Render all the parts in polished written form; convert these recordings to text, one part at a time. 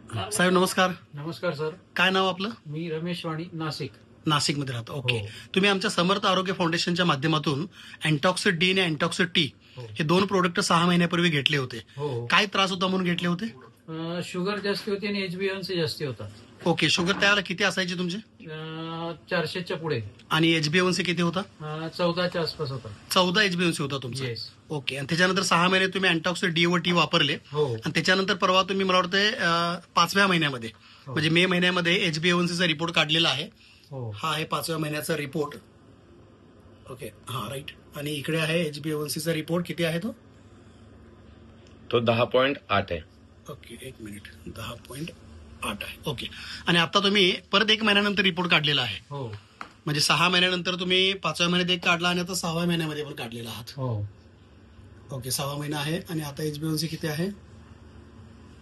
साहेब नमस्कार. नमस्कार सर. काय नाव आपलं? मी रमेश वाणी, नाशिक. नाशिकमध्ये राहतो. ओके. हो. तुम्ही आमच्या समर्थ आरोग्य फाउंडेशनच्या माध्यमातून अँटॉक्सिड डी आणि अँटॉक्सिड टी हो. हे दोन प्रोडक्ट 6 महिन्यापूर्वी घेतले होते. हो. काय त्रास होता म्हणून घेतले होते? शुगर जास्ती होती आणि HbA1c जास्ती होता. ओके. शुगर त्यावेळेला किती असायची तुमची? 400च्या पुढे. आणि HbA1c किती होता? 14च्या आसपास होता. 14 HbA1c होता तुमचा. येस. ओके. आणि त्याच्यानंतर 6 महिने तुम्ही अँटॉक्सिड डी व टी वापरले हो. आणि त्याच्यानंतर परवा तुम्ही मला वाटतं 5व्या महिन्यामध्ये हो. म्हणजे मे महिन्यामध्ये HbA1c चा रिपोर्ट काढलेला आहे. हो. हा आहे 5व्या महिन्याचा रिपोर्ट. ओके. हा राईट. आणि इकडे आहे HbA1c चा रिपोर्ट. किती आहे तो? तो 10.8 आहे. ओके. एक मिनिट. 10.8 आहे. ओके. आणि आता तुम्ही परत 1 महिन्यानंतर रिपोर्ट काढलेला आहे. हो. म्हणजे 6 महिन्यानंतर तुम्ही 5व्या महिन्यात एक काढला आणि आता 6व्या महिन्यामध्ये पण काढलेला आहात. हो. ओके. 6वा महिना आहे आणि आता HbA1c किती आहे?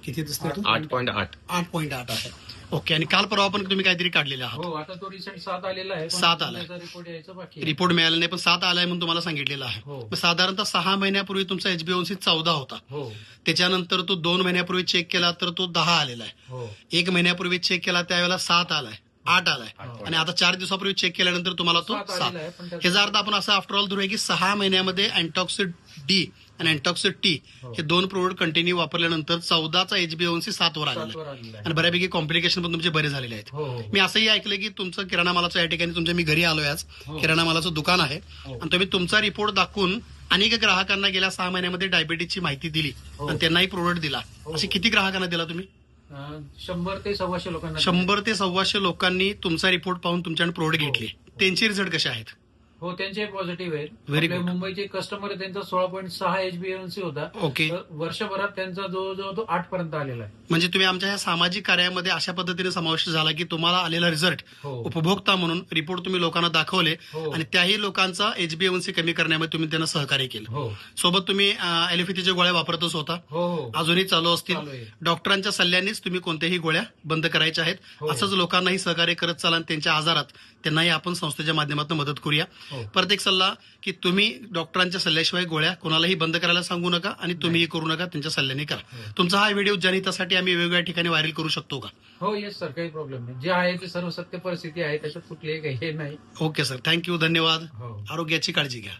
किती दिसते तो? 8.8. 8.8 आहे. ओके. आणि काल परवा पण तुम्ही काहीतरी काढलेले आहात. हो. आता तो रिसेंट 7 आलेला आहे. 7 आलाय. रिपोर्ट यायचा बाकी आहे. रिपोर्ट मिळाला नाही पण 7 आलाय म्हणून तुम्हाला सांगितलेलं आहे. हो. मग साधारणतः 6 महिन्यापूर्वी तुमचा HbA1c 14 होता. हो. त्याच्यानंतर तो 2 महिन्यापूर्वी चेक केला तर तो 10 आलेला आहे. हो. 1 महिन्यापूर्वी चेक केला त्यावेळेला 7 आलाय, 8 आलाय आणि आता 4 दिवसापूर्वी चेक केल्यानंतर तुम्हाला तो 7 7. आलेला आहे, पण त्याचा- ह्याचा अर्थ आपण असं आफ्टर ऑल धरूया की 6 महिन्यामध्ये अँटॉक्सिड डी आणि अँटॉक्सिड टी हो. हे दोन प्रोडक्ट कंटिन्यू वापरल्यानंतर 14चा HbA1c 7 वर आलेला 7 वर आहे आलेला आणि आहे. बऱ्यापैकी कॉम्प्लिकेशन पण तुमचे बरे झालेले आहेत. हो. हो. मी असंही ऐकलं की तुमचं किराणा मालाचं या ठिकाणी तुमच्या मी घरी आलोय आज. हो. किराणा मालाचं दुकान आहे हो. आणि तुम्ही तुमचा रिपोर्ट दाखवून अनेक ग्राहकांना गेल्या 6 महिन्यामध्ये डायबिटीजची माहिती दिली हो. आणि त्यांनाही प्रोडक्ट दिला. हो. असे किती ग्राहकांना दिला तुम्ही? 100 ते 125 लोकांना. 100 ते 125 लोकांनी तुमचा रिपोर्ट पाहून तुमच्याकडे प्रोडक्ट हो. घेतले. त्यांचे रिझल्ट कसे आहेत? हो. त्यांचे पॉझिटिव्ह आहेत. Very आपल्या good. मुंबईचे कस्टमर आहे, त्यांचा 16.6 HbA1c होता. ओके. तर वर्षभरात त्यांचा जवळजवळ तो 8 पर्यंत आलेला आहे. म्हणजे तुम्ही आमच्या ह्या सामाजिक कार्यामध्ये अशा पद्धतीने समाविष्ट झाला की तुम्हाला आलेला रिझल्ट हो. उपभोक्ता म्हणून रिपोर्ट तुम्ही लोकांना दाखवले हो. आणि त्याही लोकांचा HbA1c कमी करण्यामध्ये तुम्ही त्यांना सहकार्य केलं. हो. सोबत तुम्ही ॲलोपॅथीच्या गोळ्या वापरतच होता. हो. हो. अजूनही चालू असतील. चालू आहे. डॉक्टरांच्या सल्ल्यानेच तुम्ही कोणत्याही गोळ्या बंद करायच्या आहेत. हो. असंच लोकांनाही सहकार्य करत चाला आणि त्यांच्या आजारात त्यांनाही आपण संस्थेच्या माध्यमातून मदत करूया. हो. परत एक सल्ला की तुम्ही डॉक्टरांच्या सल्ल्याशिवाय गोळ्या कोणालाही बंद करायला सांगू नका आणि तुम्हीही करू नका, त्यांच्या सल्ल्याने करा. हो. तुमचा हा व्हिडिओ जनहितासाठी आम्ही वेगवेगळ्या ठिकाणी व्हायरल करू शकतो का? हो. येस सर, काही प्रॉब्लेम नाही. जे आहे ते सर्व सत्य परिस्थिती आहे, त्याच्यात कुठलीही काही हे नाही. Okay sir. थँक्यू. धन्यवाद. हो. आरोग्याची काळजी घ्या.